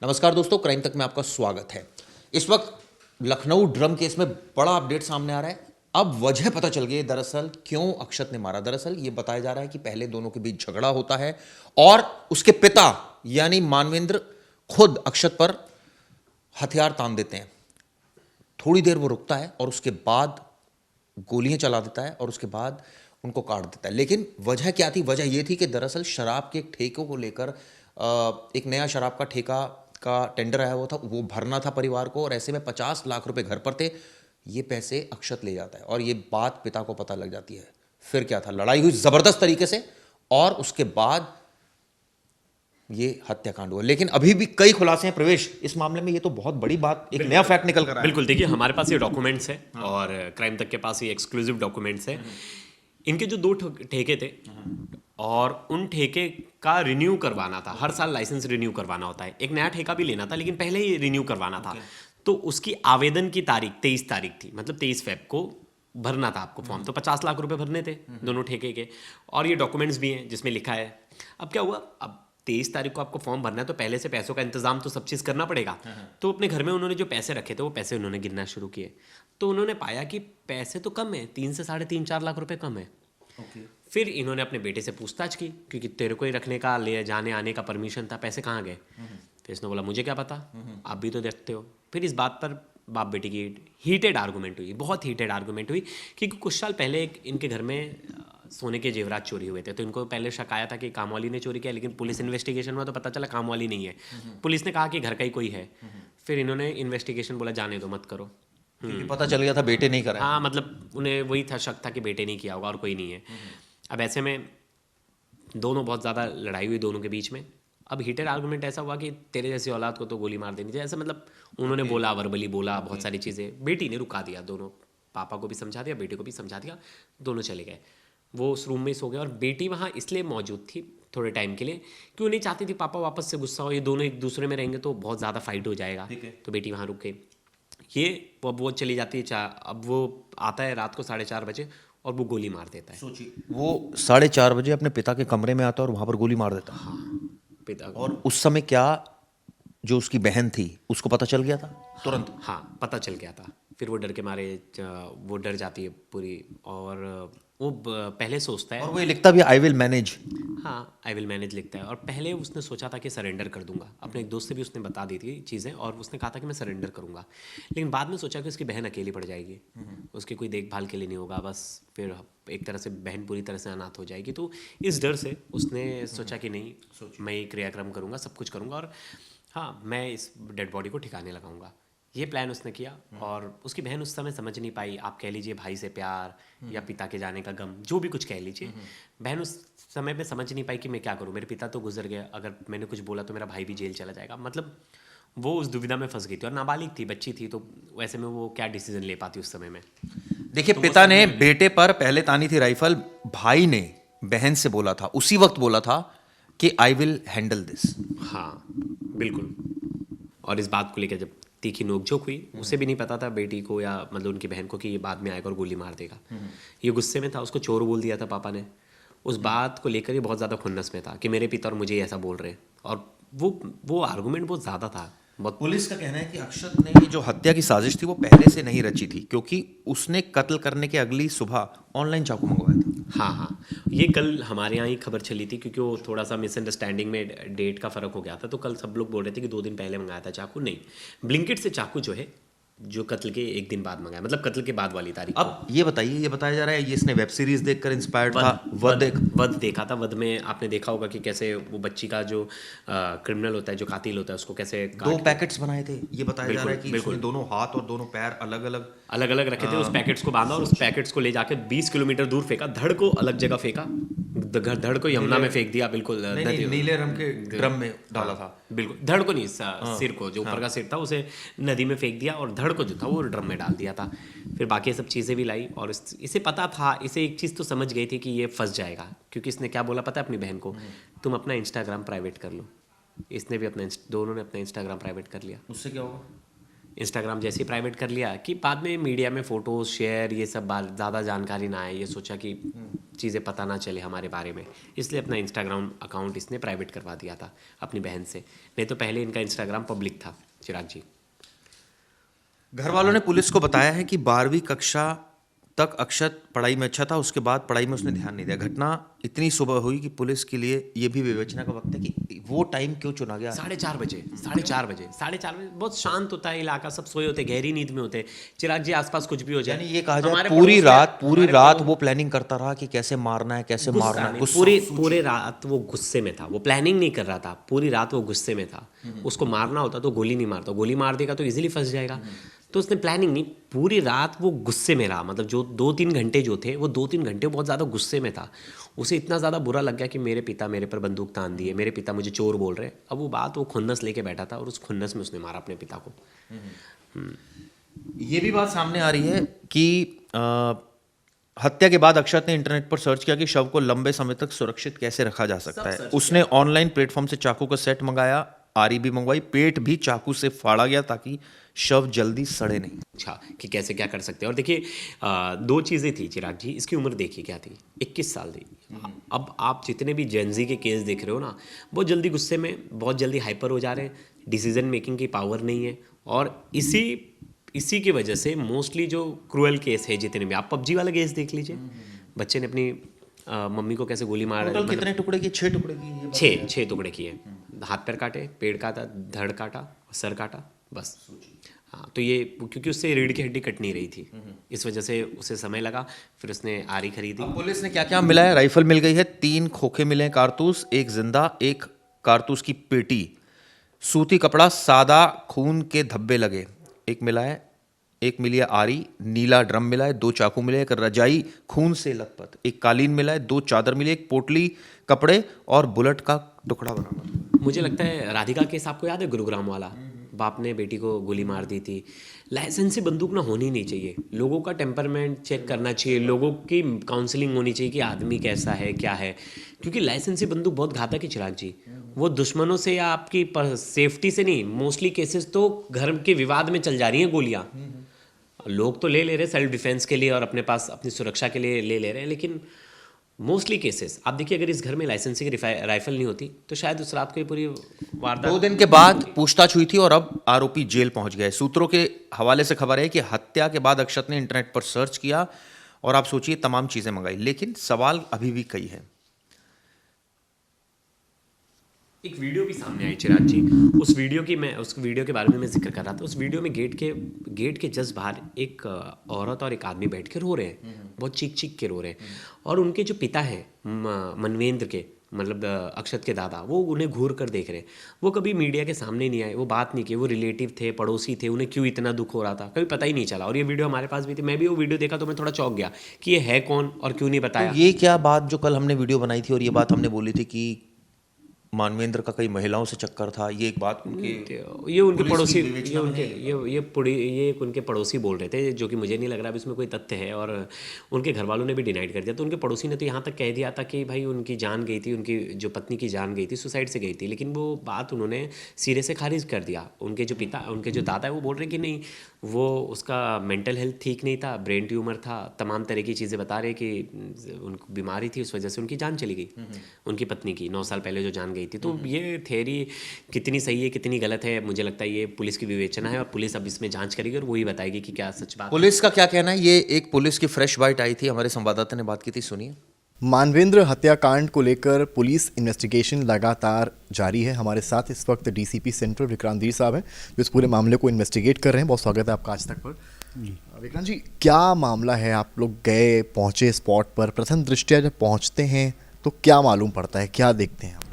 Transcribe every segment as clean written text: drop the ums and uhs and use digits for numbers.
नमस्कार दोस्तों, क्राइम तक में आपका स्वागत है। इस वक्त लखनऊ ड्रम केस में बड़ा अपडेट सामने आ रहा है। अब वजह पता चल गई दरअसल क्यों अक्षत ने मारा। दरअसल ये बताया जा रहा है कि पहले दोनों के बीच झगड़ा होता है और उसके पिता यानी मानवेंद्र खुद अक्षत पर हथियार तान देते हैं। थोड़ी देर वो रुकता है और उसके बाद गोलियां चला देता है और उसके बाद उनको काट देता है। लेकिन वजह क्या थी? वजह ये थी कि दरअसल शराब के ठेकों को लेकर एक नया शराब का ठेका का टेंडर आया हुआ था, वो भरना था परिवार को, और ऐसे में 50 लाख रुपए घर पर थे। ये पैसे अक्षत ले जाता है और ये बात पिता को पता लग जाती है। फिर क्या था? लड़ाई हुई जबरदस्त तरीके से और उसके बाद ये हत्याकांड हुआ। लेकिन अभी भी कई खुलासे हैं प्रवेश इस मामले में। ये तो बहुत बड़ी बात, एक नया फैक्ट निकल कर आया है। बिल्कुल, देखिए हमारे पास ये डॉक्यूमेंट्स है और क्राइम तक के पास ये एक्सक्लूसिव डॉक्यूमेंट्स है। इनके जो दो ठेके थे और उन ठेके का रिन्यू करवाना था। हर साल लाइसेंस रिन्यू करवाना होता है। एक नया ठेका भी लेना था लेकिन पहले ही रिन्यू करवाना था। तो उसकी आवेदन की तारीख 23 तारीख थी, मतलब 23 फेब को भरना था आपको फॉर्म। तो 50 लाख रुपए भरने थे दोनों ठेके के, और ये डॉक्यूमेंट्स भी हैं जिसमें लिखा है। अब क्या हुआ, अब 23 तारीख को आपको फॉर्म भरना है तो पहले से पैसों का इंतजाम तो सब चीज़ करना पड़ेगा। तो अपने घर में उन्होंने जो पैसे रखे थे वो पैसे उन्होंने गिनना शुरू किए। तो उन्होंने पाया कि पैसे तो कम है, 3 से साढ़े 3-4 लाख रुपए कम है। फिर इन्होंने अपने बेटे से पूछताछ की क्योंकि तेरे को ही रखने का, ले जाने आने का परमिशन था, पैसे कहाँ गए? फिर इसने बोला मुझे क्या पता, आप भी तो देखते हो। फिर इस बात पर बाप बेटी की हीटेड आर्गूमेंट हुई, बहुत हीटेड आर्गूमेंट हुई, क्योंकि कुछ साल पहले इनके घर में सोने के जेवरात चोरी हुए थे। तो इनको पहले शक आया था कि कामवाली ने चोरी किया, लेकिन पुलिस इन्वेस्टिगेशन में तो पता चला कामवाली नहीं है। पुलिस ने कहा कि घर का ही कोई है। फिर इन्होंने इन्वेस्टिगेशन बोला जाने दो, मत करो, क्योंकि पता चल गया था बेटे नहीं करा है। हाँ, मतलब उन्हें वही था, शक था कि बेटे नहीं किया होगा और कोई नहीं है। अब ऐसे में दोनों बहुत ज़्यादा लड़ाई हुई दोनों के बीच में। अब हीटेड आर्गुमेंट ऐसा हुआ कि तेरे जैसी औलाद को तो गोली मार देनी चाहिए, ऐसा मतलब उन्होंने बोला, वर्बली बोला, बहुत सारी चीज़ें। बेटी ने रुका दिया, दोनों, पापा को भी समझा दिया, बेटे को भी समझा दिया, दोनों चले गए। वो उस रूम में ही सो गए और बेटी वहाँ इसलिए मौजूद थी थोड़े टाइम के लिए कि वो नहीं चाहती थी पापा वापस से गुस्सा हो, ये दोनों एक दूसरे में रहेंगे तो बहुत ज़्यादा फाइट हो जाएगा। तो बेटी वहाँ रुक गई। ये अब वो चली जाती है, अब वो आता है रात को 4:30 बजे और वो गोली मार देता है। सोचिए, वो 4:30 बजे अपने पिता के कमरे में आता है और वहां पर गोली मार देता है। हाँ, पिता को। और उस समय क्या जो उसकी बहन थी उसको पता चल गया था तुरंत? हाँ, पता चल गया था। फिर वो डर के मारे वो डर जाती है पूरी, और वो पहले सोचता है, और वो ये लिखता भी आई विल मैनेज। हाँ, आई विल मैनेज लिखता है। और पहले उसने सोचा था कि सरेंडर कर दूंगा। अपने एक दोस्त से भी उसने बता दी थी चीज़ें और उसने कहा था कि मैं सरेंडर करूंगा। लेकिन बाद में सोचा कि उसकी बहन अकेली पड़ जाएगी, उसकी कोई देखभाल के लिए नहीं होगा, बस फिर एक तरह से बहन पूरी तरह से अनाथ हो जाएगी। तो इस डर से उसने सोचा कि नहीं, मैं ये क्रियाक्रम करूँगा, सब कुछ करूँगा, और हाँ, मैं इस डेड बॉडी को ठिकाने लगाऊंगा। ये प्लान उसने किया। और उसकी बहन उस समय समझ नहीं पाई, आप कह लीजिए भाई से प्यार या पिता के जाने का गम, जो भी कुछ कह लीजिए। बहन उस समय में समझ नहीं पाई कि मैं क्या करूं, मेरे पिता तो गुजर गया, अगर मैंने कुछ बोला तो मेरा भाई भी जेल चला जाएगा। मतलब वो उस दुविधा में फंस गई थी और नाबालिग थी, बच्ची थी, तो वैसे में वो क्या डिसीजन ले पाती उस समय में। देखिए, पिता ने बेटे पर पहले तानी थी राइफल, भाई ने बहन से बोला था, उसी वक्त बोला था कि आई विल हैंडल दिस। हाँ, बिल्कुल। और इस बात को लेकर जब तीखी नोकझोंक हुई, उसे भी नहीं पता था बेटी को या मतलब उनकी बहन को कि ये बाद में आएगा और गोली मार देगा। ये गुस्से में था, उसको चोर बोल दिया था पापा ने। उस बात को लेकर ये बहुत ज़्यादा खुन्नस में था कि मेरे पिता और मुझे ऐसा बोल रहे हैं, और वो आर्गुमेंट बहुत ज़्यादा था। बहुत पुलिस का कहना है कि अक्षत ने ये जो हत्या की साजिश थी वो पहले से नहीं रची थी, क्योंकि उसने कत्ल करने के अगली सुबह ऑनलाइन चाकू मंगवाया था। हाँ हाँ, ये कल हमारे यहाँ ही खबर चली थी क्योंकि वो थोड़ा सा मिसअंडरस्टैंडिंग में डेट का फ़र्क हो गया था। तो कल सब लोग बोल रहे थे कि 2 दिन पहले मंगाया था चाकू। नहीं, ब्लिंकिट से चाकू जो है, जो कत्ल के 1 दिन बाद मंगाया, मतलब कत्ल के बाद वाली तारीख। अब ये बताइए, ये बताया जा रहा है ये इसने वेब सीरीज देखकर इंस्पायर्ड था। वध देखा था। वध में आपने देखा होगा कि कैसे वो बच्ची का जो क्रिमिनल होता है, जो कातिल होता है, उसको कैसे 2 पैकेट्स बनाए थे। ये बताया जा रहा है कि इसने दोनों हाथ और दोनों पैर अलग अलग रखे थे। उस पैकेट्स को बांधा और उस पैकेट्स को ले जाके 20 किलोमीटर दूर फेंका। धड़ को अलग जगह फेंका, धड़ को यमुना में फेंक दिया। बिल्कुल नीले रंग के ड्रम में डाला था। बिल्कुल, धड़ को नहीं, सिर को, जो ऊपर का सिर था उसे नदी में फेंक दिया और धड़ को जो था वो ड्रम में डाल दिया था। फिर बाकी सब चीज़ें भी लाई और इसे पता था, इसे एक चीज़ तो समझ गई थी कि ये फंस जाएगा, क्योंकि इसने क्या बोला पता है अपनी बहन को, तुम अपना इंस्टाग्राम प्राइवेट कर लो। इसने भी दोनों ने अपना इंस्टाग्राम प्राइवेट कर लिया। उससे क्या होगा? इंस्टाग्राम जैसे ही प्राइवेट कर लिया कि बाद में मीडिया में फ़ोटोज़ शेयर, ये सब ज़्यादा जानकारी ना आए, ये सोचा कि चीज़ें पता ना चले हमारे बारे में, इसलिए अपना इंस्टाग्राम अकाउंट इसने प्राइवेट करवा दिया था अपनी बहन से। नहीं तो पहले इनका इंस्टाग्राम पब्लिक था चिराग जी। घर वालों ने पुलिस को बताया है कि 12वीं कक्षा तक अक्षत पढ़ाई में अच्छा था, उसके बाद पढ़ाई में उसने ध्यान नहीं दिया। घटना इतनी सुबह हुई कि पुलिस के लिए ये भी विवेचना का वक्त है कि वो टाइम क्यों चुना गया। 4:30 बजे 4:30 बजे बहुत शांत होता है इलाका, सब सोए होते, गहरी नींद में होते। चिराग जी आसपास कुछ भी हो जाए, यानी ये कहा जाए हमारे पूरी पड़ोस रात वो प्लानिंग करता रहा कि कैसे मारना है, कैसे मारना है। पूरे रात वो गुस्से में था, वो प्लानिंग नहीं कर रहा था, पूरी रात वो गुस्से में था। उसको मारना होता तो गोली नहीं मारता, गोली मार देगा तो इजीली फंस जाएगा। तो उसने प्लानिंग नहीं, पूरी रात वो गुस्से में रहा। मतलब जो 2-3 घंटे जो थे, वो 2-3 घंटे बहुत ज़्यादा गुस्से में था। उसे इतना ज़्यादा बुरा लग गया कि मेरे पिता मेरे पर बंदूक तान दिए, मेरे पिता मुझे चोर बोल रहे हैं। अब वो बात, वो खुन्नस लेके बैठा था और उस खुन्नस में उसने मारा अपने पिता को। ये भी बात सामने आ रही है कि हत्या के बाद अक्षत ने इंटरनेट पर सर्च किया कि शव को लंबे समय तक सुरक्षित कैसे रखा जा सकता है। उसने ऑनलाइन प्लेटफॉर्म से चाकू का सेट मंगाया, आरी भी मंगवाई, पेट भी चाकू से फाड़ा गया ताकि शव जल्दी सड़े नहीं। अच्छा, कि कैसे क्या कर सकते हैं। और देखिए 2 चीज़ें थी चिराग जी, इसकी उम्र देखिए क्या थी, 21 साल थी। अब आप जितने भी जेनजी के केस देख रहे हो ना, बहुत जल्दी गुस्से में, बहुत जल्दी हाइपर हो जा रहे हैं, डिसीजन मेकिंग की पावर नहीं है। और इसी की वजह से मोस्टली जो क्रूअल केस है जितने भी, आप पबजी वाला केस देख लीजिए, बच्चे ने अपनी मम्मी को कैसे गोली मार, टोटल कितने टुकड़े किए? 6 टुकड़े किए। 6 टुकड़े किए, हाथ पैर काटे, पेड़ काटा, धड़ काटा, सर काटा, बस। हाँ, तो ये क्योंकि उससे रीढ़ की हड्डी कट नहीं रही थी, इस वजह से उसे समय लगा। फिर उसने आरी खरीदी। अब पुलिस ने क्या क्या मिला है? राइफल मिल गई है, 3 खोखे मिले हैं कारतूस, 1 जिंदा, 1 कारतूस की पेटी, सूती कपड़ा, सादा खून के धब्बे लगे, 1 मिला है, 1 मिली है आरी, नीला ड्रम मिला है, 2 चाकू मिले, 1 रजाई खून से लथपथ, 1 कालीन मिला है, 2 चादर मिली, 1 पोटली कपड़े और बुलेट का टुकड़ा बना। मुझे लगता है राधिका केस आपको याद है, गुरुग्राम वाला, बाप ने बेटी को गोली मार दी थी। लाइसेंसी बंदूक ना होनी नहीं चाहिए, लोगों का टेम्परमेंट चेक करना चाहिए, लोगों की काउंसलिंग होनी चाहिए कि आदमी कैसा है क्या है, क्योंकि लाइसेंसी बंदूक बहुत घातक है चिराग जी। वो दुश्मनों से या आपकी सेफ्टी से नहीं, मोस्टली केसेस तो घर के विवाद में चल जा रही हैं गोलियां। लोग तो ले रहे सेल्फ डिफेंस के लिए और अपने पास अपनी सुरक्षा के लिए ले रहे हैं, लेकिन मोस्टली केसेस आप देखिए, अगर इस घर में लाइसेंसी की राइफल नहीं होती तो शायद उस रात को ये पूरी वारदात। 2 दिन के बाद पूछताछ हुई थी और अब आरोपी जेल पहुंच गए। सूत्रों के हवाले से खबर है कि हत्या के बाद अक्षत ने इंटरनेट पर सर्च किया और आप सोचिए तमाम चीजें मंगाई, लेकिन सवाल अभी भी कई है। एक वीडियो भी सामने आई चिराग जी, उस वीडियो के बारे में मैं जिक्र कर रहा था। उस वीडियो में गेट के जस्ट बाहर एक औरत और एक आदमी बैठ के रो रहे हैं, बहुत चीख के रो रहे हैं। और उनके जो पिता है मनवेंद्र के, मतलब अक्षत के दादा, वो उन्हें घूर कर देख रहे हैं। वो कभी मीडिया के सामने नहीं आए, वो बात नहीं की, वो रिलेटिव थे, पड़ोसी थे, उन्हें क्यों इतना दुख हो रहा था कभी पता ही नहीं चला। और ये वीडियो हमारे पास भी थी, मैं भी वो वीडियो देखा तो मैं थोड़ा चौंक गया कि ये है कौन और क्यों नहीं बताया। तो ये क्या बात जो कल हमने वीडियो बनाई थी और ये बात हमने बोली थी कि मानवेंद्र का कई महिलाओं से चक्कर था, ये एक बात ये उनके पड़ोसी, ये उनके पड़ोसी बोल रहे थे, जो कि मुझे नहीं लग रहा अब इसमें कोई तथ्य है। और उनके घर वालों ने भी डिनाइड कर दिया। तो उनके पड़ोसी ने तो यहाँ तक कह दिया था कि भाई उनकी जान गई थी, उनकी जो पत्नी की जान गई थी, सुसाइड से गई थी। लेकिन वो बात उन्होंने सिरे से खारिज कर दिया। उनके जो दादा है वो बोल रहे कि नहीं, वो उसका मेंटल हेल्थ ठीक नहीं था, ब्रेन ट्यूमर था, तमाम तरह की चीज़ें बता रहे कि उनको बीमारी थी, उस वजह से उनकी जान चली गई, उनकी पत्नी की 9 साल पहले जो जान गई थी। तो ये थ्योरी कितनी सही है कितनी गलत है, मुझे लगता है ये पुलिस की विवेचना है और पुलिस अब इसमें जांच करेगी और वही बताएगी कि क्या सच बात। पुलिस का क्या कहना है, ये एक पुलिस की फ्रेश बाइट आई थी, हमारे संवाददाता ने बात की थी, सुनिए। मानवेंद्र हत्याकांड को लेकर पुलिस इन्वेस्टिगेशन लगातार जारी है। हमारे साथ इस वक्त डीसीपी सेंट्रल विक्रांत साहब हैं जो इस पूरे मामले को इन्वेस्टिगेट कर रहे हैं। बहुत स्वागत है आपका आज तक पर। विक्रांत जी, क्या मामला है? आप लोग गए, पहुंचे स्पॉट पर, प्रथम दृष्टया जब पहुंचते हैं तो क्या मालूम पड़ता है, क्या देखते हैं आप लोग?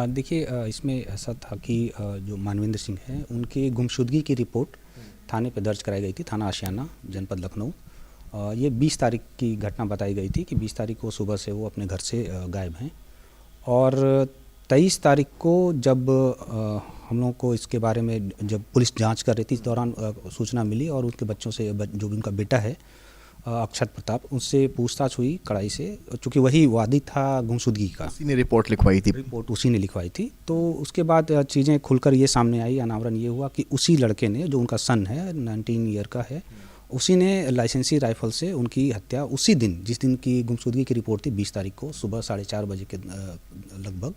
देखिए, इसमें ऐसा था कि जो मानवेंद्र सिंह हैं उनकी गुमशुदगी की रिपोर्ट थाने पर दर्ज कराई गई थी, थाना आशियाना, जनपद लखनऊ। ये 20 तारीख की घटना बताई गई थी कि 20 तारीख को सुबह से वो अपने घर से गायब हैं। और 23 तारीख को जब हम लोगों को इसके बारे में जब पुलिस जांच कर रही थी, इस दौरान सूचना मिली और उनके बच्चों से, जो भी उनका बेटा है अक्षत प्रताप, उससे पूछताछ हुई कड़ाई से, चूँकि वही वादी था गुमशुदगी का। उसी ने रिपोर्ट लिखवाई थी। रिपोर्ट उसी ने लिखवाई थी। तो उसके बाद चीज़ें खुलकर ये सामने आई, अनावरण ये हुआ कि उसी लड़के ने, जो उनका सन है, 19 ईयर का है, उसी ने लाइसेंसी राइफल से उनकी हत्या उसी दिन, जिस दिन की गुमशुदगी की रिपोर्ट थी 20 तारीख को सुबह 4:30 बजे के लगभग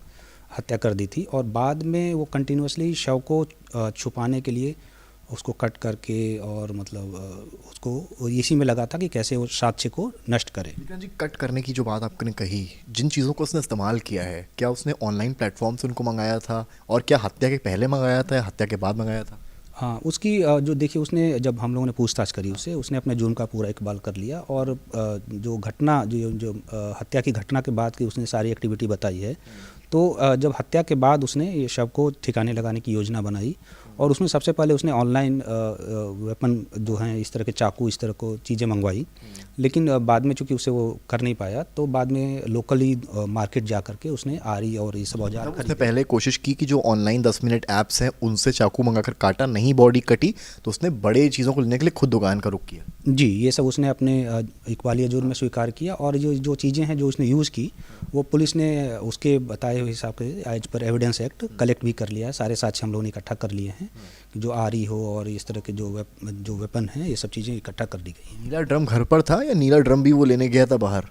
हत्या कर दी थी। और बाद में वो कंटिन्यूसली शव को छुपाने के लिए उसको कट करके और मतलब उसको इसी में लगा था कि कैसे वो साक्ष्य को नष्ट करे। विक्रांत जी, कट करने की जो बात आपने कही, जिन चीज़ों को उसने इस्तेमाल किया है, क्या उसने ऑनलाइन प्लेटफॉर्म से उनको मंगाया था, और क्या हत्या के पहले मंगाया था या हत्या के बाद मंगाया था? हाँ, उसकी जो देखिए, उसने जब हम लोगों ने पूछताछ करी उससे, उसने अपने जुर्म का पूरा इकबाल कर लिया। और जो घटना जो हत्या की घटना के बाद की उसने सारी एक्टिविटी बताई है। तो जब हत्या के बाद उसने ये शव को ठिकाने लगाने की योजना बनाई, और उसमें सबसे पहले उसने ऑनलाइन वेपन जो हैं, इस तरह के चाकू, इस तरह को चीज़ें मंगवाई। लेकिन बाद में चूंकि उसे वो कर नहीं पाया, तो बाद में लोकली मार्केट जा करके उसने आरी और ये सब औजार उसने पहले कोशिश की कि जो ऑनलाइन 10 मिनट ऐप्स हैं उनसे चाकू मंगाकर काटा, नहीं बॉडी कटी, तो उसने बड़े चीज़ों को लेने के लिए खुद दुकान का रुख किया। जी, ये सब उसने अपने इकबालिया जुर्म में स्वीकार किया। और जो चीज़ें हैं जो उसने यूज़ की, वो पुलिस ने उसके बताए हुए हिसाब से as per evidence act collect भी कर लिया है। सारे साक्ष्य हम लोगों ने इकट्ठा कर लिए हैं कि जो आरी हो और इस तरह के जो वेपन हैं, ये सब चीज़ें इकट्ठा कर ली गई हैं। नीला ड्रम घर पर था या नीला ड्रम भी वो लेने गया था बाहर?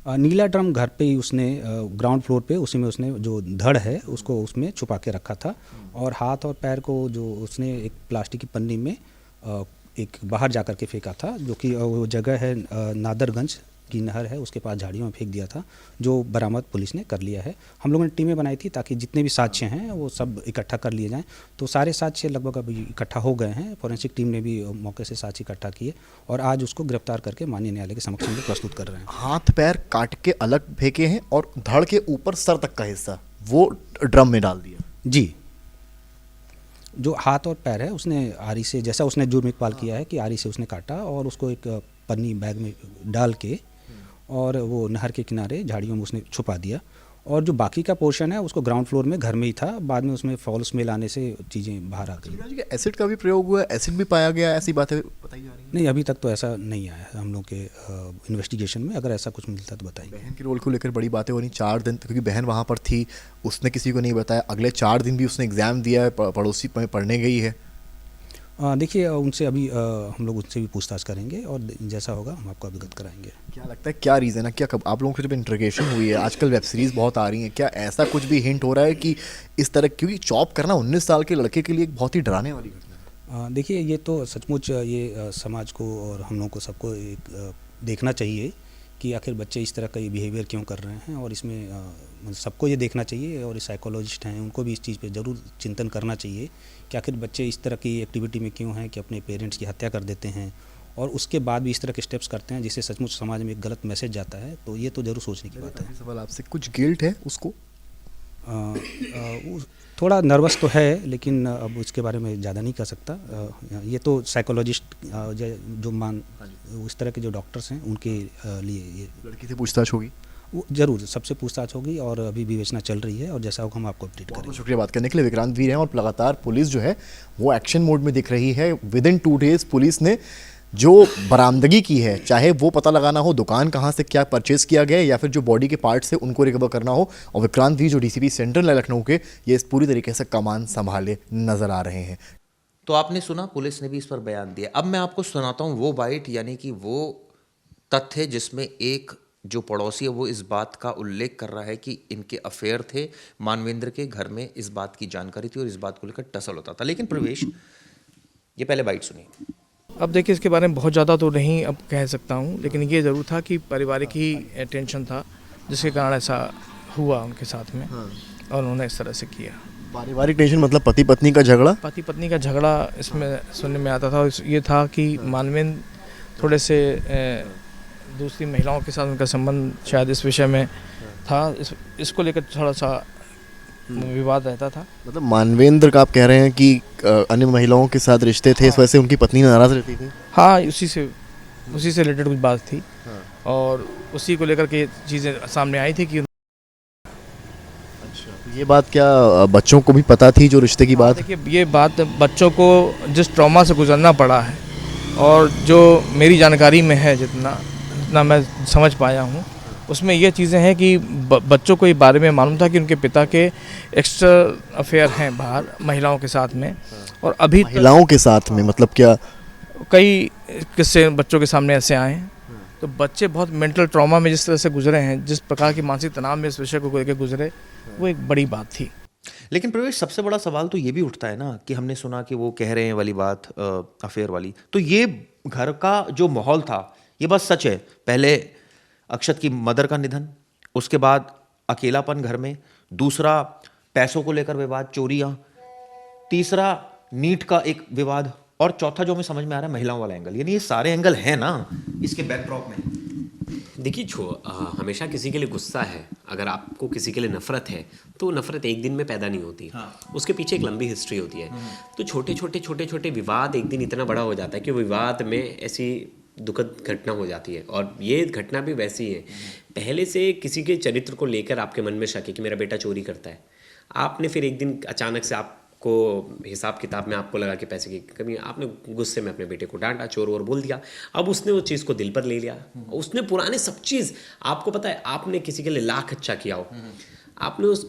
नीला ड्रम घर पे ही उसने ग्राउंड फ्लोर पे, उसी में उसने जो धड़ है उसको उसमें छुपा के रखा था। और हाथ और पैर को जो उसने एक प्लास्टिक की पन्नी में एक बाहर जा कर के फेंका था, जो कि वो जगह है नादरगंज की नहर है, उसके पास झाड़ियों में फेंक दिया था, जो बरामद पुलिस ने कर लिया है। हम लोगों ने टीमें बनाई थी ताकि जितने भी साक्ष्य हैं वो सब इकट्ठा कर लिए जाएं। तो सारे साक्ष्य लगभग अभी इकट्ठा हो गए हैं। फॉरेंसिक टीम ने भी मौके से साक्ष्य इकट्ठा किए और आज उसको गिरफ्तार करके माननीय न्यायालय के समक्ष हम लोग प्रस्तुत कर रहे हैं। हाथ पैर काट के अलग फेंके हैं और धड़ के ऊपर सर तक का हिस्सा वो ड्रम में डाल दिया। जी, जो हाथ और पैर है उसने आरी से, जैसा उसने जुर्म इकबाल किया है कि आरी से उसने काटा और उसको एक पन्नी बैग में डाल के और वो नहर के किनारे झाड़ियों में उसने छुपा दिया। और जो बाकी का पोर्शन है उसको ग्राउंड फ्लोर में घर में ही था। बाद में उसमें फॉल स्मेल आने से चीज़ें बाहर आ गई। एसिड का भी प्रयोग हुआ, एसिड भी पाया गया, ऐसी बातें बताई जा रही हैं? नहीं, अभी तक तो ऐसा नहीं आया है हम लोग के इन्वेस्टिगेशन में। अगर ऐसा कुछ मिलता तो बताइए। बहन के रोल को लेकर बड़ी बातें हो रही। 4 दिन, क्योंकि बहन वहाँ पर थी, उसने किसी को नहीं बताया। अगले 4 दिन भी उसने एग्ज़ाम दिया है, पड़ोसी में पढ़ने गई है। देखिए, उनसे अभी हम लोग उनसे भी पूछताछ करेंगे और जैसा होगा हम आपको अवगत कराएंगे। क्या लगता है, क्या रीज़न है, क्या कब आप लोगों की जब इंटरोगेशन हुई है, आजकल वेब सीरीज़ बहुत आ रही हैं, क्या ऐसा कुछ भी हिंट हो रहा है कि इस तरह, क्योंकि चॉप करना 19 साल के लड़के के लिए एक बहुत ही डराने वाली घटना है? देखिए, ये तो सचमुच ये समाज को और हम लोगों को सबको एक देखना चाहिए कि आखिर बच्चे इस तरह का ये बिहेवियर क्यों कर रहे हैं। और इसमें सबको ये देखना चाहिए, और साइकोलॉजिस्ट हैं उनको भी इस चीज़ पे ज़रूर चिंतन करना चाहिए कि आखिर बच्चे इस तरह की एक्टिविटी में क्यों हैं कि अपने पेरेंट्स की हत्या कर देते हैं और उसके बाद भी इस तरह के स्टेप्स करते हैं जिससे सचमुच समाज में एक गलत मैसेज जाता है। तो ये तो ज़रूर सोचने की बात है। सवाल आपसे, कुछ गिल्ट है उसको? थोड़ा नर्वस तो है, लेकिन अब उसके बारे में ज़्यादा नहीं कह सकता। ये तो साइकोलॉजिस्ट जो उस तरह के जो डॉक्टर्स हैं उनके लिए ये लड़की से पूछताछ होगी, वो जरूर सबसे पूछताछ होगी और अभी विवेचना चल रही है और जैसा होगा हम आपको अपडेट करेंगे। शुक्रिया बात करने के लिए। विक्रांत वीर हैं और लगातार पुलिस जो है वो एक्शन मोड में दिख रही है। विद इन 2 डेज पुलिस ने जो बरामदगी की है, चाहे वो पता लगाना हो दुकान कहाँ से क्या परचेज किया गया या फिर जो बॉडी के पार्ट्स है उनको रिकवर करना हो, और विक्रांत वीर जो डीसीपी सेंट्रल लखनऊ के, ये इस पूरी तरीके से कमान संभाले नजर आ रहे हैं। तो आपने सुना, पुलिस ने भी इस पर बयान दिया। अब मैं आपको सुनाता हूँ वो बाइट, यानी कि वो तथ्य जिसमें एक जो पड़ोसी है वो इस बात का उल्लेख कर रहा है कि इनके अफेयर थे, मानवेंद्र के घर में इस बात की जानकारी थी और इस बात को लेकर टसल होता था। लेकिन प्रवेश, ये पहले बाइट सुनिए। अब देखिए, इसके बारे में बहुत ज़्यादा तो नहीं अब कह सकता हूँ, लेकिन ये ज़रूर था कि पारिवारिक ही टेंशन था जिसके कारण ऐसा हुआ उनके साथ में। और उन्होंने इस तरह से किया। पारिवारिक टेंशन मतलब पति पत्नी का झगड़ा? पति पत्नी का झगड़ा इसमें सुनने में आता था। और ये था कि मानवेंद्र थोड़े से दूसरी महिलाओं के साथ उनका संबंध शायद इस विषय में था, इसको लेकर थोड़ा सा विवाद रहता था। मतलब मानवेंद्र का आप कह रहे हैं कि अन्य महिलाओं के साथ रिश्ते थे, इस वजह से उनकी पत्नी नाराज रहती थी? हाँ, उसी से रिलेटेड कुछ बात थी। और उसी को लेकर के चीज़ें सामने आई थी कि ये बात क्या बच्चों को भी पता थी जो रिश्ते की बात? देखिए, ये बात बच्चों को जिस ट्रॉमा से गुजरना पड़ा है और जो मेरी जानकारी में है, जितना मैं समझ पाया हूँ, उसमें ये चीज़ें हैं कि बच्चों को ये बारे में मालूम था कि उनके पिता के एक्स्ट्रा अफेयर हैं बाहर महिलाओं के साथ में। और अभी महिलाओं के साथ में मतलब क्या? कई किस्से बच्चों के सामने ऐसे आए हैं। तो बच्चे बहुत मेंटल ट्रॉमा में जिस तरह से गुजरे हैं, जिस प्रकार की मानसिक तनाव में इस विषय को लेकर गुजरे, वो एक बड़ी बात थी। लेकिन प्रवेश, सबसे बड़ा सवाल तो ये भी उठता है ना कि हमने सुना कि वो कह रहे हैं वाली बात, अफेयर वाली, तो ये घर का जो माहौल था, ये बात सच है। पहले अक्षत की मदर का निधन, उसके बाद अकेलापन घर में, दूसरा पैसों को लेकर विवाद, चोरियां, तीसरा नीट का एक विवाद, और चौथा जो हमें समझ में आ रहा है महिलाओं वाला एंगल। यानी ये सारे एंगल हैं ना इसके बैकड्रॉप में। देखिए हमेशा किसी के लिए गुस्सा है, अगर आपको किसी के लिए नफरत है तो नफरत एक दिन में पैदा नहीं होती। उसके पीछे एक लंबी हिस्ट्री होती है। तो छोटे छोटे विवाद एक दिन इतना बड़ा हो जाता है कि विवाद में ऐसी दुखद घटना हो जाती है। और ये घटना भी वैसी है, पहले से किसी के चरित्र को लेकर आपके मन में शक है कि मेरा बेटा चोरी करता है। आपने फिर एक दिन अचानक से आपको हिसाब किताब में आपको लगा कि पैसे की कमी, आपने गुस्से में अपने बेटे को डांटा, चोर वोर बोल दिया। अब उसने वो चीज़ को दिल पर ले लिया, उसने पुराने सब चीज़, आपको पता है आपने किसी के लिए लाख अच्छा किया हो, आपने उस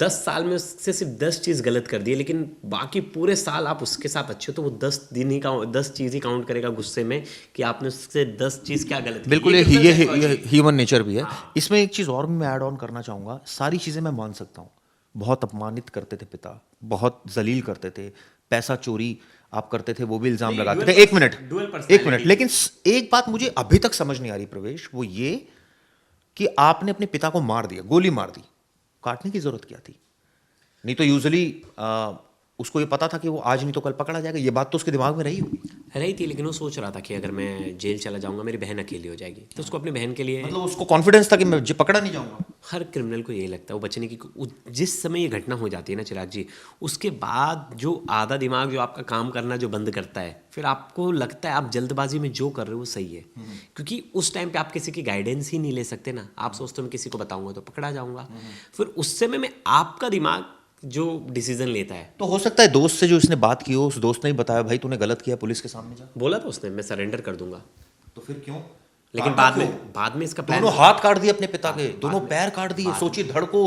10 साल में उससे सिर्फ 10 चीज़ गलत कर दी है, लेकिन बाकी पूरे साल आप उसके साथ अच्छे हो, तो वो 10 दिन ही 10 चीज़ ही काउंट करेगा गुस्से में कि आपने उससे 10 चीज़ क्या गलत की। बिल्कुल, ये ह्यूमन नेचर भी है। इसमें एक चीज़ और भी मैं ऐड ऑन करना चाहूँगा। सारी चीज़ें मैं मान सकता हूँ, बहुत अपमानित करते थे पिता, बहुत जलील करते थे, पैसा चोरी आप करते थे, वो भी इल्ज़ाम लगाते थे। एक मिनट, लेकिन एक बात मुझे अभी तक समझ नहीं आ रही प्रवेश, वो ये कि आपने अपने पिता को मार दिया, गोली मार दी, काटने की जरूरत क्या थी? नहीं तो यूजुअली उसको ये पता था कि वो आज नहीं तो कल पकड़ा जाएगा, ये बात तो उसके दिमाग में रही थी, लेकिन वो सोच रहा था कि अगर मैं जेल चला जाऊंगा मेरी बहन अकेली हो जाएगी, तो उसको अपनी बहन के लिए, मतलब उसको कॉन्फिडेंस था कि मैं पकड़ा नहीं जाऊंगा। हर क्रिमिनल को यही लगता है, वो बचने की, जिस समय ये घटना हो जाती है ना चिराग जी, उसके बाद जो आधा दिमाग जो आपका काम करना जो बंद करता है, फिर आपको लगता है आप जल्दबाजी में जो कर रहे हो वो सही है, क्योंकि उस टाइम पे आप किसी की गाइडेंस ही नहीं ले सकते ना। आप सोचते हो मैं किसी को बताऊंगा तो पकड़ा जाऊंगा, फिर उस समय में आपका दिमाग जो डिसीजन लेता है। तो हो सकता है दोस्त से जो इसने बात की हो, उस दोस्त ने ही बताया भाई तूने गलत किया, पुलिस के सामने जा, बोला था उसने मैं सरेंडर कर दूंगा। तो फिर क्यों? लेकिन बाद में इसका प्लान, दोनों हाथ काट दिए अपने पिता के, दोनों पैर काट दिए, सोचिए धड़ को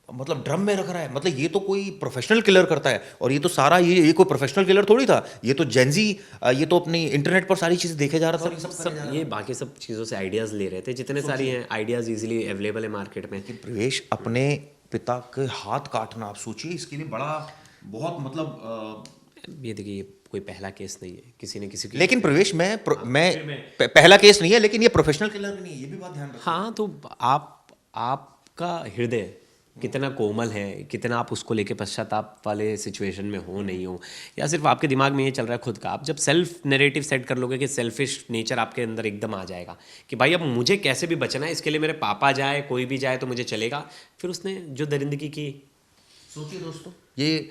मतलब ड्रम में रख रहा है। मतलब ये तो कोई प्रोफेशनल किलर करता है, और ये तो सारा ये कोई प्रोफेशनल किलर थोड़ी था, ये तो जेंजी, ये तो अपनी इंटरनेट पर सारी चीजें देखे जा रहा था। सब ये बाकी सब चीज़ों से आइडियाज़ ले रहे थे, जितने सारी हैं आइडियाज़ इजीली अवेलेबल है मार्केट में। प्रवेश, अपने पिता के हाथ काटना, आप सोचिए इसके लिए बड़ा बहुत मतलब ये देखिए कोई पहला केस नहीं है, किसी ने किसी की, लेकिन प्रवेश मैं पहला केस नहीं है, लेकिन ये प्रोफेशनल किलर भी नहीं है, ये भी बात ध्यान रखना। हाँ तो आपका हृदय कितना कोमल है, कितना आप उसको लेके पश्चाताप वाले सिचुएशन में हो नहीं हो, या सिर्फ आपके दिमाग में ये चल रहा है खुद का। आप जब सेल्फ नैरेटिव सेट कर लोगे कि सेल्फिश नेचर आपके अंदर एकदम आ जाएगा कि भाई अब मुझे कैसे भी बचना है, इसके लिए मेरे पापा जाए कोई भी जाए तो मुझे चलेगा, फिर उसने जो दरिंदगी की। सोचिए दोस्तों, ये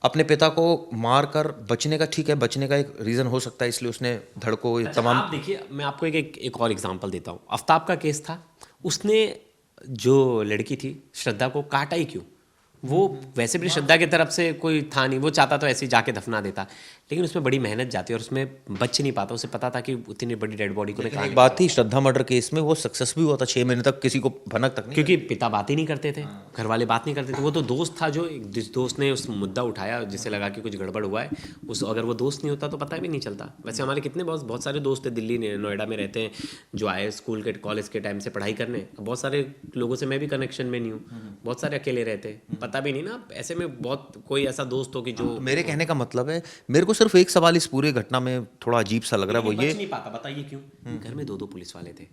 अपने पिता को मार कर बचने का, ठीक है बचने का एक रीज़न हो सकता है, इसलिए उसने धड़ को तमाम। आप देखिए मैं आपको एक और एग्जांपल देता हूँ। आफ्ताब का केस था, उसने जो लड़की थी श्रद्धा को काटा ही क्यों? वो वैसे भी श्रद्धा की तरफ से कोई था नहीं, वो चाहता तो ऐसे ही जाके दफना देता, लेकिन उसमें बड़ी मेहनत जाती है और उसमें बच नहीं पाता। उसे पता था कि उतनी बड़ी डेड बॉडी को एक बात थी, श्रद्धा मर्डर केस में वो सक्सेस भी हुआ था, 6 महीने तक किसी को भनक तक नहीं, क्योंकि पिता बात ही नहीं करते थे, घर वाले बात नहीं करते थे। वो तो दोस्त था, जिस दोस्त ने उस मुद्दा उठाया जिससे लगा कि कुछ गड़बड़ हुआ है, उस अगर वो दोस्त नहीं होता तो पता भी नहीं चलता। वैसे हमारे कितने बहुत सारे दोस्त हैं, दिल्ली नोएडा में रहते हैं, जो आए स्कूल के कॉलेज के टाइम से पढ़ाई करने। बहुत सारे लोगों से मैं भी कनेक्शन में नहीं हूँ, बहुत सारे अकेले रहते हैं, पता भी नहीं ना ऐसे में बहुत कोई ऐसा दोस्त हो कि जो। मेरे कहने का मतलब है, मेरे को सिर्फ एक सवाल इस पूरे घटना में थोड़ा अजीब सा लग रहा है, वो ये नहीं पाता, बताइए क्यों? घर में 2 पुलिस वाले थे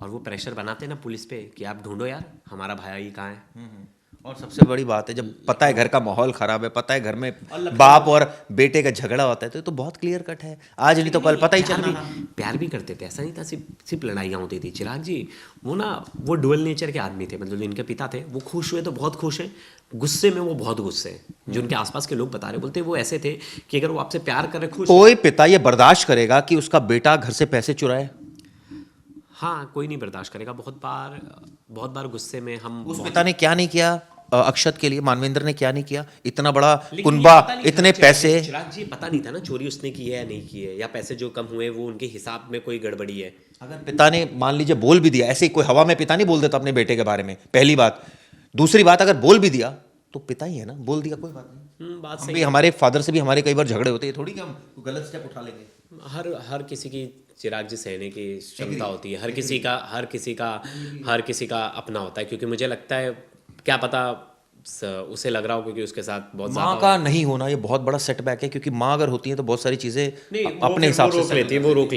और वो प्रेशर बनाते ना पुलिस पे कि आप ढूंढो यार हमारा भाई कहाँ है। और सबसे बड़ी बात है, जब पता है घर का माहौल खराब है, पता है घर में बाप और बेटे का झगड़ा होता है, तो ये तो बहुत क्लियर कट है, आज नहीं तो कल पता ही चलना। प्यार भी करते थे, ऐसा नहीं था सिर्फ लड़ाइयाँ होती थी। चिराग जी वो डुअल नेचर के आदमी थे, मतलब जो इनके पिता थे वो खुश हुए तो बहुत खुश हैं, गुस्से में वो बहुत गुस्से हैं। जो उनके आसपास के लोग बता रहे बोलते वो ऐसे थे कि अगर वो आपसे प्यार करे, खुश, कोई पिता ये बर्दाश्त करेगा कि उसका बेटा घर से पैसे चुराए? हाँ कोई नहीं बर्दाश्त करेगा। बहुत बार गुस्से में हम, उस पिता ने क्या नहीं किया अक्षत के लिए, मानवेंद्र ने क्या नहीं किया? इतना बड़ा कुनबा, इतने पैसे। चिराग जी पता नहीं था ना चोरी उसने की है या नहीं की है, या पैसे जो कम हुए वो उनके हिसाब में कोई गड़बड़ी है। अगर पिता ने मान लीजिए बोल भी दिया, ऐसे कोई हवा में पिता नहीं बोल देता अपने बेटे के बारे में, पहली बात। दूसरी बात, अगर बोल भी दिया तो पिता ही है ना, बोल दिया कोई बात नहीं। बात हम सही भी, हमारे फादर से भी हमारे कई बार झगड़े होते हैं, थोड़ी कि हम कोई गलत स्टेप उठा लेंगे। हर किसी की चिराग जी सहने की क्षमता होती है, हर किसी का अपना होता है, क्योंकि मुझे लगता है क्या पता उसे लग रहा हो क्योंकि उसके साथ बहुत माँ ज्यादा का नहीं होना ये बहुत बड़ा सेटबैक है, क्योंकि माँ अगर होती है तो बहुत सारी चीजें नहीं, अपने हिसाब से वो रोक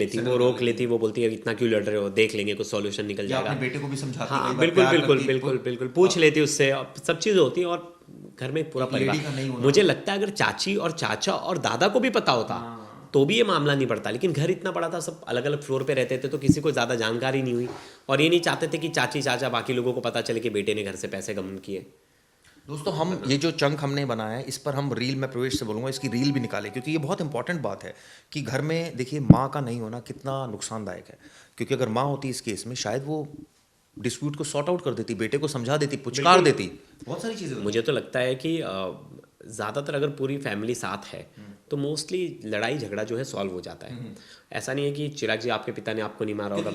लेती, वो बोलती है इतना क्यों लड़ रहे हो, देख लेंगे कुछ सॉल्यूशन निकल या जाएगा। अपने बेटे को भी समझाती है, हाँ कई बार बिल्कुल प्यार बिल्कुल करती, बिल्कुल बिल्कुल पूछ लेती उससे, अब सब चीज़ होती है। और घर में पूरा एक लेडी का नहीं परिवार, होना। मुझे लगता है अगर चाची और चाचा और दादा को भी पता होता तो भी ये मामला नहीं पड़ता, लेकिन घर इतना बड़ा था, सब अलग अलग फ्लोर पे रहते थे, तो किसी को ज़्यादा जानकारी नहीं हुई, और ये नहीं चाहते थे कि चाची चाचा बाकी लोगों को पता चले कि बेटे ने घर से पैसे गबन किए। दोस्तों हम ये जो चंक हमने बनाया है इस पर हम रील में प्रवेश से बोलूँगा, इसकी रील भी निकालें, क्योंकि ये बहुत इंपॉर्टेंट बात है कि घर में देखिए माँ का नहीं होना कितना नुकसानदायक है। क्योंकि अगर माँ होती इस केस में शायद वो डिस्प्यूट को सॉर्ट आउट कर देती, बेटे को समझा देती, पुचकार देती, बहुत सारी चीज़ें। मुझे तो लगता है कि ज़्यादातर अगर पूरी फैमिली साथ है तो मोस्टली लड़ाई झगड़ा जो है सॉल्व हो जाता है। ऐसा नहीं है कि चिराग जी आपके पिता ने आपको नहीं मारा होगा,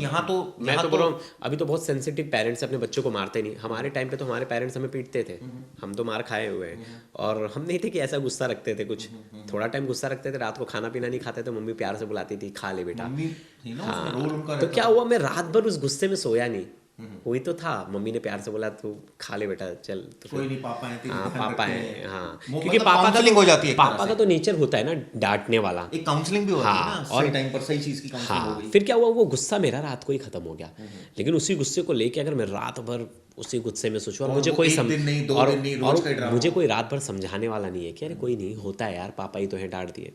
मैं तो बोल रहा हूँ अभी तो बहुत सेंसिटिव पेरेंट्स अपने बच्चों को मारते नहीं। हमारे टाइम पे तो हमारे पेरेंट्स हमें पीटते थे, हम तो मार खाए हुए हैं, और हम नहीं थे कि ऐसा गुस्सा रखते थे, कुछ थोड़ा टाइम गुस्सा रखते थे, रात को खाना पीना नहीं खाते तो मम्मी प्यार से बुलाती थी, खा ले बेटा। हाँ, तो क्या हुआ, मैं रात भर उस गुस्से में सोया नहीं, हुई तो था, मम्मी ने प्यार से बोला तू खा ले बेटा चल, तो कोई नहीं, पापा हैं, तेरी हाँ ध्यान पापा रखते है, हैं। हाँ, वो क्योंकि मतलब पापा का काउंसलिंग हो जाती है एक पापा तरह का तो नेचर होता है ना डांटने वाला। एक काउंसलिंग भी होती है हाँ, ना, और सही टाइम पर सही चीज़ की काउंसलिंग हो हाँ, गई। फिर क्या हुआ, वो गुस्सा मेरा रात को ही खत्म हो गया, लेकिन उसी गुस्से को लेके अगर मैं रात भर उसी गुस्से में सोचूं और मुझे कोई एक दिन नहीं, दो दिन नहीं, रोज का ही ड्रामा। मुझे कोई रात भर समझाने वाला नहीं है कि अरे कोई नहीं होता है यार, पापा ही तो है डांट दिए,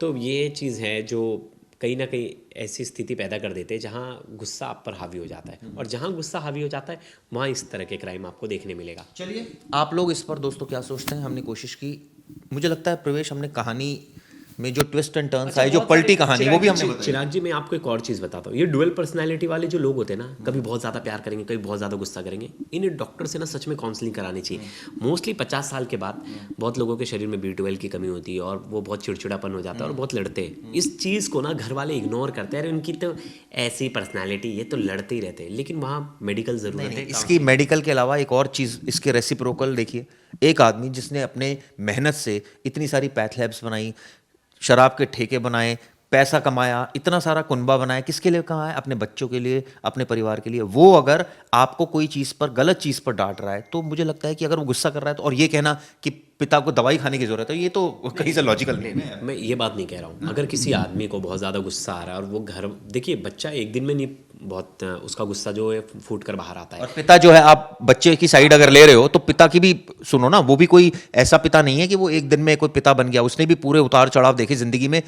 तो ये चीज़ है जो कहीं ना कहीं ऐसी स्थिति पैदा कर देते हैं जहाँ गुस्सा आप पर हावी हो जाता है, और जहाँ गुस्सा हावी हो जाता है वहाँ इस तरह के क्राइम आपको देखने मिलेगा। चलिए आप लोग इस पर दोस्तों क्या सोचते हैं, हमने कोशिश की, मुझे लगता है प्रवेश हमने कहानी में जो ट्विस्ट एंड टर्न्स आए, जो पलटी कहानी, वो भी हमने बताई। चिराग जी मैं आपको एक और चीज़ बताता हूँ, ये डुअल पर्सनैलिटी वाले जो लोग होते हैं ना, कभी बहुत ज़्यादा प्यार करेंगे, कभी बहुत ज़्यादा गुस्सा करेंगे, इन्हें डॉक्टर से ना सच में काउंसलिंग करानी चाहिए। मोस्टली 50 साल के बाद बहुत लोगों के शरीर में B12 की कमी होती है और वो बहुत चिड़चिड़ापन हो जाता है और बहुत लड़ते हैं। इस चीज़ को ना घर वाले इग्नोर करते हैं, अरे उनकी तो ऐसी पर्सनैलिटी, ये तो लड़ते ही रहते हैं, लेकिन वहाँ मेडिकल ज़रूरत है। इसकी मेडिकल के अलावा एक और चीज़ इसके रेसिप्रोकल देखिए, एक आदमी जिसने अपने मेहनत से इतनी सारी पैथ लैब्स बनाई, शराब के ठेके बनाए, पैसा कमाया, इतना सारा कुनबा बनाया, किसके लिए कहा है, अपने बच्चों के लिए, अपने परिवार के लिए, वो अगर आपको कोई चीज़ पर, गलत चीज़ पर डांट रहा है तो मुझे लगता है कि अगर वो गुस्सा कर रहा है तो, और ये कहना कि पिता को दवाई खाने की जरूरत है, ये तो कहीं से लॉजिकल नहीं है। मैं ये बात नहीं कह रहा हूँ, अगर किसी आदमी को बहुत ज़्यादा गुस्सा आ रहा है और वो घर, देखिए बच्चा एक दिन में नहीं, बहुत उसका गुस्सा जो है फूट कर बाहर आता है। और पिता जो है, आप बच्चे की साइड अगर ले रहे हो तो पिता की भी सुनो ना, वो भी कोई ऐसा पिता नहीं है कि वो एक दिन में कोई पिता बन गया, उसने भी पूरे उतार चढ़ाव देखे जिंदगी में।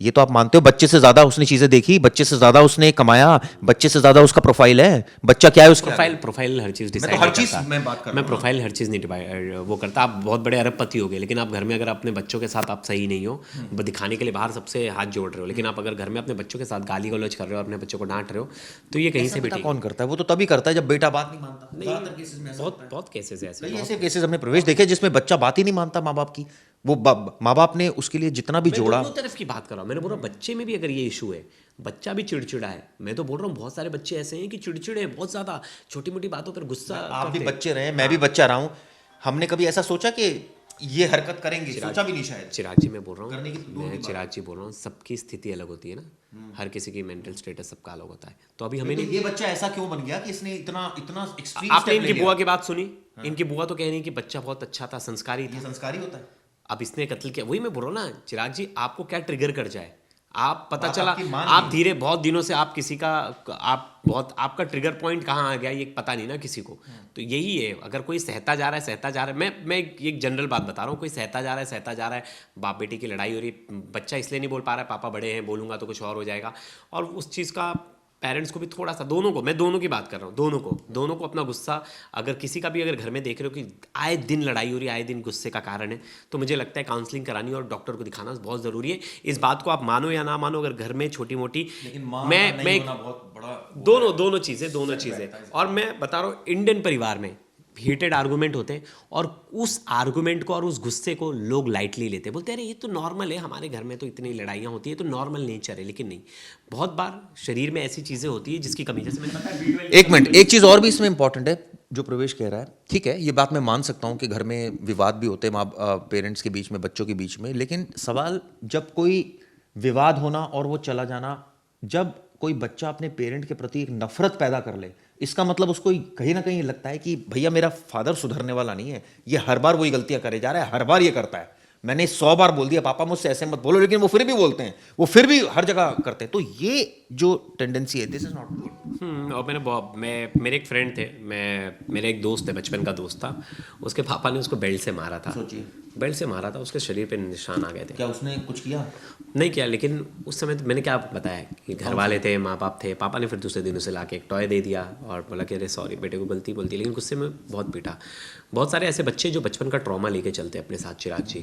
ये तो आप मानते हो, बच्चे से ज्यादा उसने चीजें देखी, बच्चे से ज्यादा उसने कमाया, बच्चे से ज्यादा उसका प्रोफाइल है, बच्चा क्या है उसका प्रोफाइल हर चीज़ डिसाइड हर चीज मैं बात कर रहा मैं हूँ। प्रोफाइल हर चीज़ नहीं डिवाइड वो करता। आप बहुत बड़े अरबपति हो गए, लेकिन आप घर में अगर अपने बच्चों के साथ आप सही नहीं हो, दिखाने के लिए बाहर सबसे हाथ जोड़ रहे हो, लेकिन आप अगर घर में अपने बच्चों के साथ गाली गलौज कर रहे हो और अपने बच्चों को डांट रहे हो, तो ये कहीं से भी पिता ठीक। कौन करता है, वो तो तभी करता है जब बेटा बात नहीं मानता। ज्यादातर केसेस में ऐसा होता है। बहुत केसेस है ऐसे। कई ऐसे केसेस हमने प्रवेश देखे जिसमें बच्चा बात ही नहीं मानता माँ बाप की, वो माँ बाप ने उसके लिए जितना भी मैं जोड़ा। दोनों तरफ की बात कर रहा हूँ, मैंने बोला बच्चे में भी अगर ये इशू है, बच्चा भी चिड़चिड़ा है, मैं तो बोल रहा हूँ बहुत सारे बच्चे ऐसे हैं कि चिड़चिड़े हैं बहुत ज्यादा, छोटी मोटी बातों पर गुस्सा आप भी करते हैं। बच्चे रहे, मैं भी बच्चा रहा हूँ, हमने कभी ऐसा सोचा कि ये हरकत करेंगे, सोचा भी नहीं शायद। चिराग जी मैं बोल रहा करने की हूँ, तो दूर की मैं बात चिराग जी बोल रहा हूँ, सबकी स्थिति अलग होती है ना, हर किसी की मेंटल स्टेटस सबका अलग होता है, तो अभी हमें तो नहीं। ये बच्चा ऐसा क्यों बन गया कि इसने इतना इतना एक्सट्रीम आपने स्टेप ले इनकी लिया? बुआ की बात सुनी, इनकी बुआ तो कह रही कि बच्चा बहुत अच्छा था, संस्कारी ये था, संस्कारी होता है। अब इसने कत्ल किया। वही मैं बोल रहा हूँ ना चिराग जी, आपको क्या ट्रिगर कर जाए, आप पता बात चला आपकी मान आप ली। धीरे बहुत दिनों से आप किसी का, आप बहुत, आपका ट्रिगर पॉइंट कहाँ आ गया ये पता नहीं ना किसी को, तो यही है, अगर कोई सहता जा रहा है, मैं एक जनरल बात बता रहा हूँ, कोई सहता जा रहा है, बाप बेटी की लड़ाई हो रही, बच्चा इसलिए नहीं बोल पा रहा है पापा बड़े हैं, बोलूंगा तो कुछ और हो जाएगा, और उस चीज़ का पेरेंट्स को भी थोड़ा सा, दोनों को, मैं दोनों की बात कर रहा हूँ, दोनों को अपना गुस्सा, अगर किसी का भी अगर घर में देख रहे हो कि आए दिन लड़ाई हो रही है, आए दिन गुस्से का कारण है, तो मुझे लगता है काउंसलिंग करानी और डॉक्टर को दिखाना बहुत ज़रूरी है। इस बात को आप मानो या ना मानो, अगर घर में छोटी मोटी, मैं बहुत बड़ा दोनों चीज़ें, और मैं बता रहा हूँ इंडियन परिवार में हीटेड आर्गूमेंट होते हैं, और उस आर्गूमेंट को और उस गुस्से को लोग लाइटली लेते हैं, बोलते हैं अरे ये तो नॉर्मल है, हमारे घर में तो इतनी लड़ाइयाँ होती है, तो नॉर्मल नेचर है, लेकिन नहीं, बहुत बार शरीर में ऐसी चीज़ें होती है जिसकी कमी, जैसे मैंने बताया एक मिनट, एक चीज और भी इसमें इंपॉर्टेंट है, जो प्रवेश कह रहा है ठीक है, ये बात मैं मान सकता हूँ कि घर में विवाद भी होते हैं माँ पेरेंट्स के बीच में, बच्चों के बीच में, लेकिन सवाल जब कोई विवाद होना और वो चला जाना, जब कोई बच्चा अपने पेरेंट के प्रति एक नफरत पैदा कर ले, इसका मतलब उसको कहीं ना कहीं लगता है कि भैया मेरा फादर सुधरने वाला नहीं है, ये हर बार वही गलतियां करे जा रहा है, हर बार ये करता है, मैंने 100 बार बोल दिया पापा मुझसे ऐसे मत बोलो, लेकिन वो फिर भी बोलते हैं, वो फिर भी हर जगह करते हैं। तो ये जो टेंडेंसी है, दिस इज नॉट गुड। और मेरे एक फ्रेंड थे, मेरे एक दोस्त है, बचपन का दोस्त था, उसके पापा ने उसको बेल्ट से मारा था। सोचिए, बेल्ट से मारा था, उसके शरीर पे निशान आ गए थे। क्या उसने कुछ किया? नहीं किया, लेकिन उस समय तो मैंने क्या बताया कि घर वाले थे, माँ बाप थे, पापा ने फिर दूसरे दिन उसे लाके एक टॉय दे दिया और बोला कि अरे सॉरी बेटे को गलती बोलती, लेकिन गुस्से में बहुत पीटा। बहुत सारे ऐसे बच्चे जो बचपन का ट्रॉमा लेके चलते हैं अपने साथ, चिराग जी,